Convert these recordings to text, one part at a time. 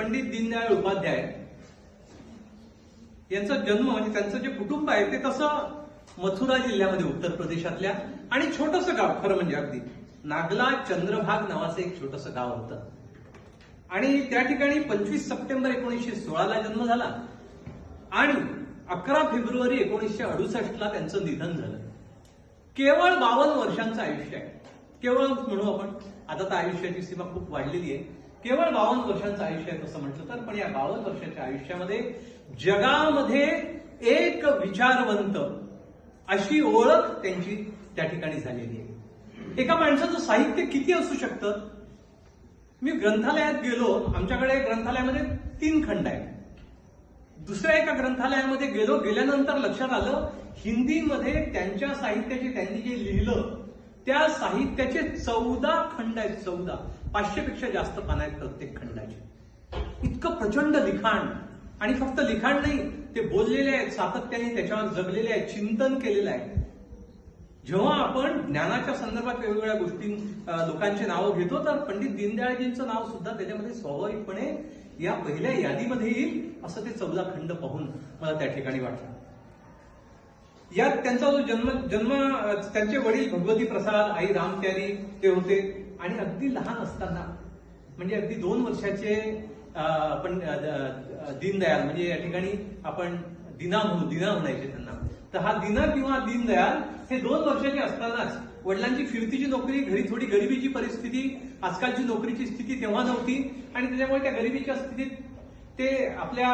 पंडित दीनदयाळ उपाध्याय यांचा जन्म म्हणजे त्यांचं जे कुटुंब आहे ते तसं मथुरा जिल्ह्यामध्ये उत्तर प्रदेशातल्या आणि छोटंसं गाव, खरं म्हणजे अगदी नागला चंद्रभाग नावाचं एक छोटंसं गाव होतं. आणि त्या ठिकाणी 25 सप्टेंबर 1916 जन्म झाला आणि 11 फेब्रुवारी 1968 त्यांचं निधन झालं. केवळ 52 वर्षांचं आयुष्य आहे. केवळ म्हणू आपण, आता तर आयुष्याची सीमा खूप वाढलेली आहे. केवळ 52 वर्षांचं आयुष्य आहे तसं म्हटलं तर, पण या 52 वर्षाच्या आयुष्यामध्ये जगामध्ये एक विचारवंत अशी ओळख त्यांची त्या ठिकाणी झालेली आहे. एका माणसाचं साहित्य किती असू शकतं. मी ग्रंथालयात गेलो, आमच्याकडे ग्रंथालयामध्ये 3 खंड आहेत. दुसऱ्या एका ग्रंथालयामध्ये गेल्यानंतर लक्षात आलं हिंदीमध्ये त्यांच्या साहित्याचे त्यांनी जे लिहिलं त्या साहित्याचे 14 खंड आहेत. 14, 500 पेक्षा जास्त पानं आहेत प्रत्येक खंडाचे. इतकं प्रचंड लिखाण, आणि फक्त लिखाण नाही, ते बोललेले आहेत, सातत्याने त्याच्यावर जगलेले आहेत, चिंतन केलेलं आहे. जेव्हा आपण ज्ञानाच्या संदर्भात वेगवेगळ्या गोष्टी लोकांची नावं घेतो तर पंडित दीनदयाळजींचं नाव सुद्धा त्याच्यामध्ये स्वाभाविकपणे या पहिल्या यादीमध्ये येईल असं ते 14 खंड पाहून मला त्या ठिकाणी वाटलं. यात त्यांचा जो जन्म त्यांचे वडील भगवती प्रसाद, आई रामप्यारी ते होते. आणि अगदी लहान असताना म्हणजे अगदी 2 वर्षाचे पण दीनदयाल म्हणजे या ठिकाणी आपण दिना म्हणायचे त्यांना. तर हा दिना किंवा दीनदयाल हे 2 वर्षाचे असतानाच वडिलांची फिरतीची नोकरी, घरी थोडी गरिबीची परिस्थिती, आजकालची नोकरीची स्थिती तेव्हा नव्हती आणि त्याच्यामुळे त्या गरिबीच्या स्थितीत ते आपल्या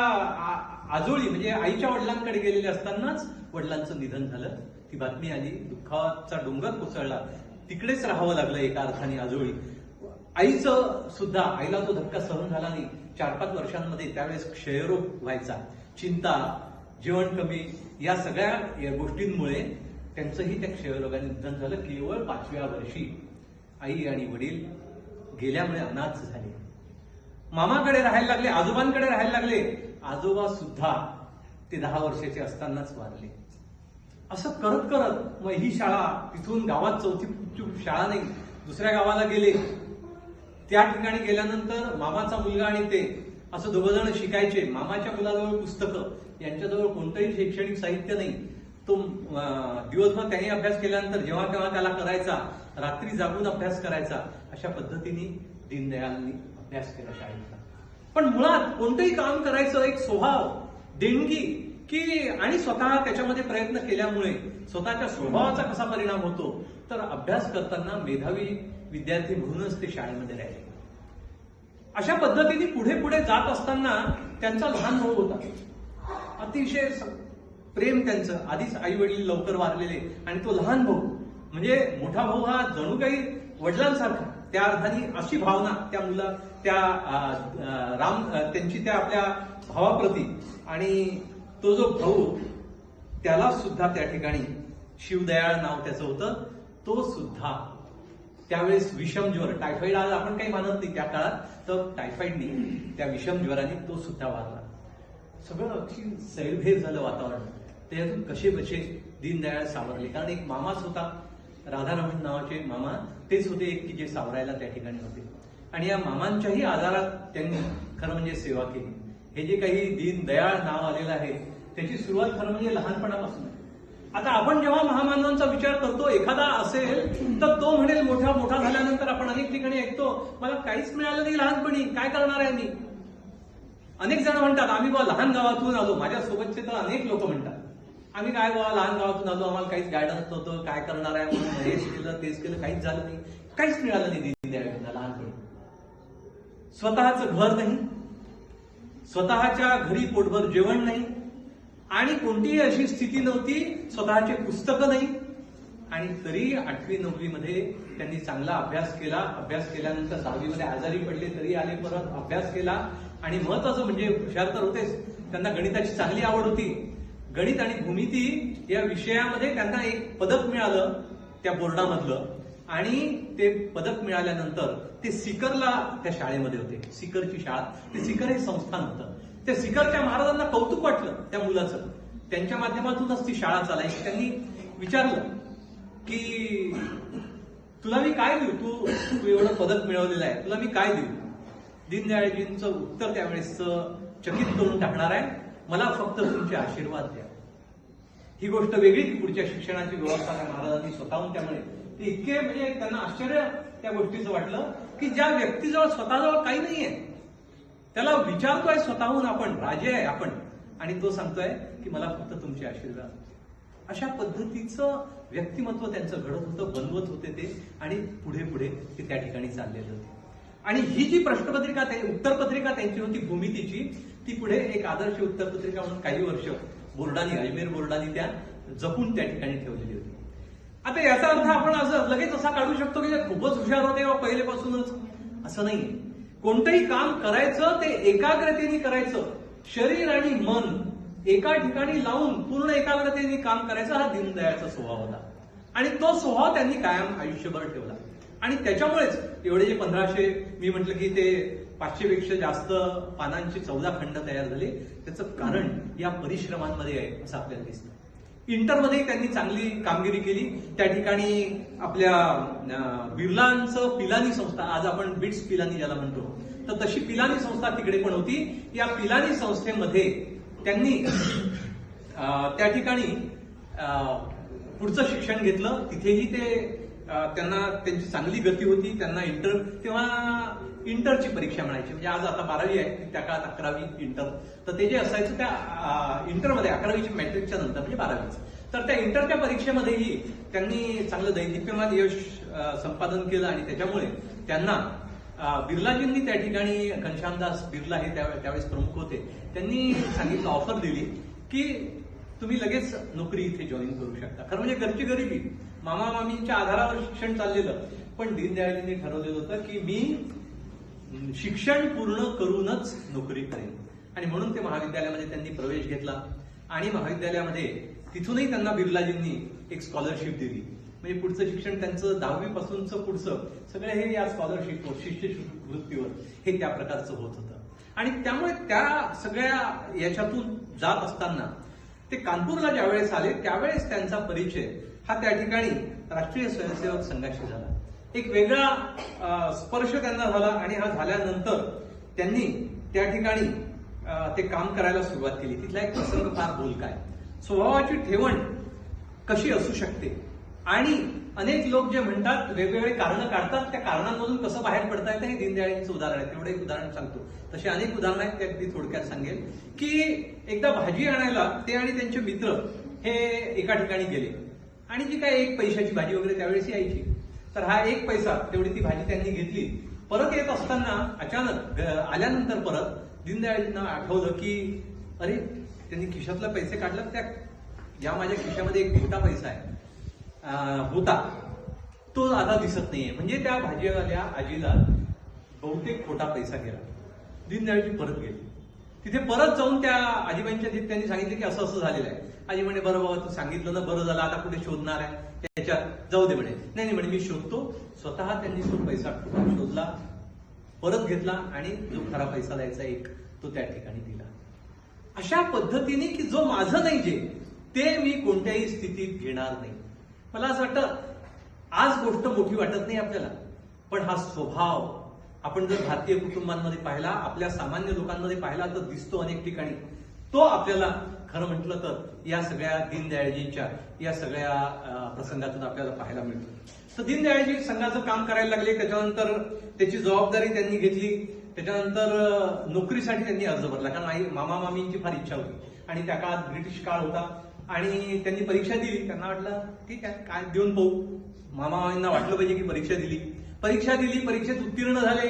आजोळी म्हणजे आईच्या वडिलांकडे गेलेले असतानाच वडिलांचं निधन झालं. ती बातमी आली, दुःखाचा डोंगर कोसळला, तिकडेच राहावं लागलं एका अर्थाने आजोळी. आईचं सुद्धा, आईला तो धक्का सहन झाला नाही. 4-5 वर्षांमध्ये त्यावेळेस क्षयरोग व्हायचा, चिंता, जेवण कमी, या सगळ्या गोष्टींमुळे त्यांचंही त्या क्षयरोगाने निधन झालं. केवळ 5व्या वर्षी आई आणि वडील गेल्यामुळे अनाथ झाले. मामाकडे राहायला लागले, आजोबांकडे राहायला लागले. आजोबा सुद्धा ते 10 वर्षाचे असतानाच वारले. असं करत करत मग ही शाळा, तिथून गावात 4थी शाळा नाही, दुसऱ्या गावाला गेले. त्या ठिकाणी गेल्यानंतर मामाचा मुलगा आणि ते असं 2 जण शिकायचे. मामाच्या मुलाजवळ पुस्तकं, यांच्याजवळ कोणतंही शैक्षणिक साहित्य नाही. तो दिवसभर त्यांनी अभ्यास केल्यानंतर जेव्हा केव्हा त्याला करायचा, रात्री जागून अभ्यास करायचा. अशा पद्धतीने दीनदयाळांनी अभ्यास केला शाळेचा. पण मुळात कोणतंही काम करायचं एक स्वभाव, देणगी की आणि स्वतः त्याच्यामध्ये प्रयत्न केल्यामुळे स्वतःच्या स्वभावाचा कसा परिणाम होतो, तर अभ्यास करताना मेधावी विद्यार्थी म्हणूनच ते शाळेमध्ये राहिले. अशा पद्धतीने पुढे पुढे जात असताना त्यांचा लहान भाऊ होता. अतिशय प्रेम त्यांचं, आधीच आई वडील लवकर वारलेले आणि तो लहान भाऊ म्हणजे मोठा भाऊ हा जणू काही वडिलांसारखा. त्या अर्थाने अशी भावना त्या त्यांची त्या आपल्या भावाप्रती. आणि तो जो भाऊ, त्याला सुद्धा त्या ठिकाणी शिवदयाळ नाव त्याचं होतं. तो सुद्धा त्यावेळेस विषम ज्वर, टायफॉइड आज आपण काही मानत नाही, त्या काळात तर टायफॉइडनी, त्या विषम ज्वराने तो सुद्धा वारला. सगळं अगदी सैरभैर झालं वातावरण. त्यातून कसे बसे दीनदयाळ सावरले. कारण एक मामाच होता, राधारमण नावाचे मामा, तेच होते एक की जे सावरायला त्या ठिकाणी होते. आणि या मामांच्याही आजारात त्यांनी खरं म्हणजे सेवा केली. हे जे काही दीनदयाळ नाव आलेलं आहे त्याची सुरुवात खरं म्हणजे लहानपणापासून. आता आपण जेव्हा महामानवांचा विचार करतो, एखादा असेल तर तो म्हणेल मोठा झाल्यानंतर आपण अनेक ठिकाणी ऐकतो, मला काहीच मिळालं नाही लहानपणी, काय करणार आहे मी. अनेक जण म्हणतात आम्ही बाबा लहान गावातून आलो. माझ्या सोबतचे तर अनेक लोक म्हणतात आम्ही काय बाबा लहान गावातून आलो, आम्हाला काहीच गायडन्स नव्हतं, काय करणार आहे म्हणून हेच केलं तेच केलं, काहीच झालं नाही, काहीच मिळालं नाही दीनदयाळांना लहानपणी. स्वतःचं घर नाही, स्वतःच्या घरी पोटभर जेवण नाही, आणि कोणतीही अशी स्थिती नव्हती, स्वतःचे पुस्तकं नाही. आणि तरी 8वी 9वी मध्ये त्यांनी चांगला अभ्यास केला. अभ्यास केल्यानंतर 10वी मध्ये आजारी पडले तरी आले, परत अभ्यास केला. आणि महत्वाचं म्हणजे हुशार तर होतेच, त्यांना गणिताची चांगली आवड होती. गणित आणि भूमिती या विषयामध्ये त्यांना एक पदक मिळालं त्या बोर्डामधलं. आणि ते पदक मिळाल्यानंतर ते सिकरला त्या शाळेमध्ये होते. सिकरची शाळा, ते सिकर हे संस्थान होतं. त्या सिकरच्या महाराजांना कौतुक वाटलं त्या मुलाचं. त्यांच्या माध्यमातूनच ती शाळा चालायची. त्यांनी विचारलं की तुला मी काय देऊ, तू एवढं पदक मिळवलेलं आहे, तुला मी काय देऊ. दीनदयाळजींचं उत्तर त्यावेळेस चकित करून टाकणार आहे. मला फक्त तुमचे आशीर्वाद द्या. ही गोष्ट वेगळी की पुढच्या शिक्षणाची व्यवस्था महाराजांनी स्वतःहून त्यामुळे ते इतके म्हणजे त्यांना आश्चर्य त्या गोष्टीचं वाटलं की ज्या व्यक्तीजवळ स्वतःजवळ काही नाहीये त्याला विचारतोय स्वतःहून आपण राजे आहे आपण आणि तो सांगतोय की मला फक्त तुमचे आशीर्वाद. अशा पद्धतीचं व्यक्तिमत्व त्यांचं घडत होतं, बनवत होते ते आणि पुढे पुढे ते त्या ठिकाणी चाललेले होते. आणि ही जी प्रश्नपत्रिका उत्तरपत्रिका त्यांची होती भूमितीची ती पुढे एक आदर्श उत्तरपत्रिका म्हणून काही वर्ष बोर्डाने अजमेर बोर्डाने त्या जपून त्या ठिकाणी ठेवलेली होती. आता याचा अर्थ आपण असं लगेच असा काढू शकतो की खूपच हुशार होते व पहिलेपासूनच असं नाहीये. कोणतंही काम करायचं ते एकाग्रतेने करायचं, शरीर आणि मन एका ठिकाणी लावून पूर्ण एकाग्रतेने काम करायचं हा दीनदयाळचा स्वभाव होता आणि तो स्वभाव त्यांनी कायम आयुष्यभर ठेवला. आणि त्याच्यामुळेच एवढे जे 1500 मी म्हटलं की ते 500 पेक्षा जास्त पानांचे 14 खंड तयार झाले त्याचं कारण या परिश्रमांमध्ये आहे असं आपल्याला दिसतं. इंटरमध्ये त्यांनी चांगली कामगिरी केली. त्या ठिकाणी आपल्या बिर्लांचं पिलानी संस्था, आज आपण बिट्स पिलानी ज्याला म्हणतो, तर तशी पिलानी संस्था तिकडे पण होती. या पिलानी संस्थेमध्ये त्यांनी त्या ठिकाणी पुढचं शिक्षण घेतलं. तिथेही ते त्यांना त्यांची चांगली गती होती. त्यांना तेव्हा इंटरची परीक्षा म्हणायची, म्हणजे आज आता 12वी आहे त्या काळात 11वी इंटर, तर ते जे असायचं त्या इंटरमध्ये 11वीच्या मॅट्रिकच्या नंतर म्हणजे 12वीच, तर त्या इंटरच्या परीक्षेमध्येही त्यांनी चांगलं दैदिप्यमान यश संपादन केलं आणि त्याच्यामुळे त्यांना बिर्लाजींनी त्या ठिकाणी घनश्यामदास बिर्ला हे त्यावेळेस प्रमुख होते, त्यांनी सांगितलं ऑफर दिली की तुम्ही लगेच नोकरी इथे जॉईन करू शकता. खरं म्हणजे घरची गरिबी, मामा मामींच्या आधारावर शिक्षण चाललेलं, पण दीनदयाळजींनी ठरवलेलं होतं की मी शिक्षण पूर्ण करूनच नोकरी करेन. आणि म्हणून ते महाविद्यालयामध्ये त्यांनी प्रवेश घेतला आणि महाविद्यालयामध्ये तिथूनही त्यांना बिर्लाजींनी एक स्कॉलरशिप दिली. म्हणजे पुढचं शिक्षण त्यांचं 10वी पासूनचं पुढचं सगळं हे या स्कॉलरशिपवर, शिष्यवृत्तीवर हे त्या प्रकारचं होत होतं. आणि त्यामुळे त्या सगळ्या याच्यातून जात असताना ते कानपूरला ज्यावेळेस आले त्यावेळेस त्यांचा परिचय हा त्या ठिकाणी राष्ट्रीय स्वयंसेवक संघाशी झाला. एक वेगळा स्पर्श त्यांना झाला आणि हा झाल्यानंतर त्यांनी त्या ठिकाणी ते काम करायला सुरुवात केली. तिथला एक प्रसंग फार बोलका आहे. स्वभावाची ठेवण कशी असू शकते आणि अनेक लोक जे म्हणतात वेगवेगळे कारणं काढतात, त्या कारणांमधून कसं बाहेर पडता येतं हे दीनदयाळजींचं उदाहरण आहे. तेवढं एक उदाहरण सांगतो. तसे अनेक उदाहरणं आहेत, ते अगदी थोडक्यात सांगेल की एकदा भाजी आणायला ते आणि त्यांचे मित्र हे एका ठिकाणी गेले आणि जी काय 1 पैशाची भाजी वगैरे त्यावेळेस यायची, तर हा 1 पैसा तेवढी ती भाजी त्यांनी घेतली. परत येत असताना अचानक आल्यानंतर परत दीनदयाळजींना आठवलं की अरे त्यांनी खिशातला पैसे काढला, त्या या माझ्या खिशामध्ये एक मोठा पैसा आहे होता, तो आता दिसत नाहीये. म्हणजे त्या भाजीवाल्या आजीला बहुतेक खोटा पैसा गेला. दीनदयाळजी परत गेले. तिथे परत जाऊन त्या आजीबाईंच्या तिथे त्यांनी सांगितलं की असं असं झालेलं आहे. आजी म्हणे बरं बाबा तू सांगितलं ना, बरं झालं, आता कुठे शोधणार आहे त्याच्यात, जाऊ दे म्हणे. नाही म्हणे मी शोधतो. स्वतः त्यांनी तो पैसा शोधला, परत घेतला आणि जो खरा पैसा द्यायचा एक तो त्या ठिकाणी दिला. अशा पद्धतीने की जो माझं नाही जे ते मी कोणत्याही स्थितीत घेणार नाही. मला असं वाटतं आज गोष्ट मोठी वाटत नाही आपल्याला, पण हा स्वभाव आपण जर भारतीय कुटुंबांमध्ये पाहिला, आपल्या सामान्य लोकांमध्ये पाहिला तर दिसतो अनेक ठिकाणी. तो आपल्याला खरं म्हटलं तर या सगळ्या दीनदयाळजींच्या या सगळ्या प्रसंगातून आपल्याला पाहायला मिळतो. तर दीनदयाळजी संघाचं काम करायला लागले. त्याच्यानंतर त्याची जबाबदारी त्यांनी घेतली. त्याच्यानंतर नोकरीसाठी त्यांनी अर्ज भरला, कारण मामा मामींची फार इच्छा होती आणि त्या काळात ब्रिटिश काळ होता आणि त्यांनी परीक्षा दिली. त्यांना वाटलं ठीक आहे काय देऊन पाहू. मामा मामींना वाटलं पाहिजे की परीक्षा दिली, परीक्षेत उत्तीर्ण झाले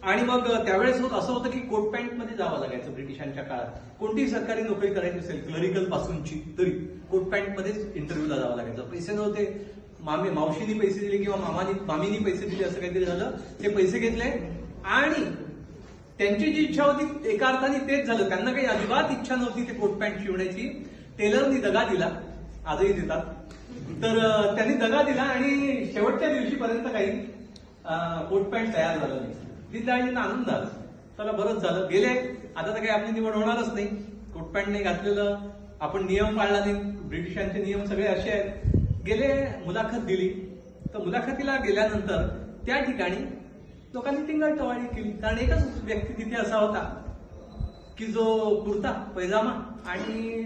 आणि मग त्यावेळेस असं होतं की कोट पॅन्ट मध्ये जावं लागायचं ब्रिटिशांच्या काळात. कोणतीही सरकारी नोकरी करायची असेल क्लरिकल पासूनची तरी कोट पॅन्ट मध्येच इंटरव्ह्यूला जावं लागायचं. पैसे नव्हते. मावशीनी पैसे दिले किंवा मामीनी पैसे दिले असं काहीतरी झालं. ते पैसे घेतले आणि त्यांची जी इच्छा होती एका अर्थाने तेच झालं. त्यांना काही अजिबात इच्छा नव्हती ते कोट पॅन्ट शिवण्याची. टेलरनी दगा दिला, आजही देतात. तर त्यांनी दगा दिला आणि शेवटच्या दिवशीपर्यंत काही कोट पॅन्ट तयार झालं नाही. दीनदयाळजींना आनंद झाला, चला बरंच झालं, गेले आता तर काही आपली निवड होणारच नाही. कोट पॅन्ट नाही घातलेलं, आपण नियम पाळला नाही, ब्रिटिशांचे नियम सगळे असे आहेत. गेले, मुलाखत दिली. तर मुलाखतीला गेल्यानंतर त्या ठिकाणी लोकांनी टिंगल-टवाळी केली. कारण एकच व्यक्ती तिथे असा होता की जो कुर्ता पैजामा आणि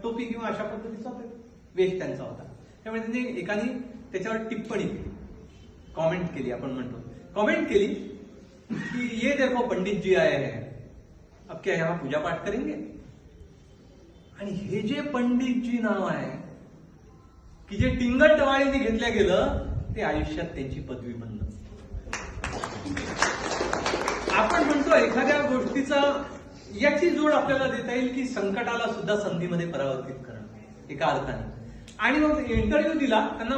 टोपी किंवा अशा पद्धतीचा वेश त्यांचा होता. त्यामुळे त्यांनी एकाने त्याच्यावर टिप्पणी केली, कॉमेंट केली, आपण म्हणतो कॉमेंट केली की ये देखो पंडित जी आए हैं, अब क्या यहाँ पूजा पाठ करेंगे. आणि हे जे पंडित जी नाव आहे की जे टिंगल टवाळीने घेतलं गेलं, ते आयुष्यात त्यांची पदवी बनलं. आपण म्हणतो एखाद्या गोष्टीचा याची जोड आपल्याला देता येईल की संकटाला सुद्धा संधीमध्ये परावर्तित करणं एका अर्थाने. आणि मग इंटरव्ह्यू दिला, त्यांना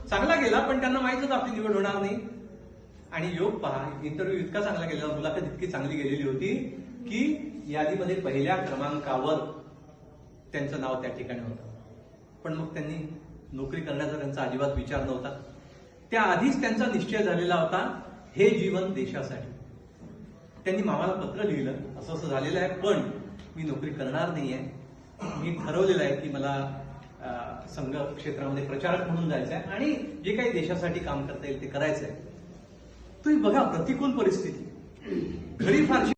चांगला गेला, पण त्यांना माहित होतं आपली निवड होणार नाही. आणि योग पहा, इंटरव्ह्यू इतका चांगला गेलेला, मुलाखत इतकी चांगली गेलेली होती की यादीमध्ये पहिल्या क्रमांकावर त्यांचं नाव त्या ठिकाणी होतं. पण मग त्यांनी नोकरी करण्याचा त्यांचा अजिबात विचार नव्हता. त्याआधीच त्यांचा निश्चय झालेला होता, हे जीवन देशासाठी. त्यांनी मामाला पत्र लिहिलं, असं असं झालेलं आहे, पण मी नोकरी करणार नाहीये. मी ठरवलेलं आहे की मला संघ क्षेत्रामध्ये प्रचारक म्हणून जायचं आहे आणि जे काही देशासाठी काम करता येईल ते करायचं आहे. तुम्ही बघा, प्रतिकूल परिस्थिती, घरी फारशी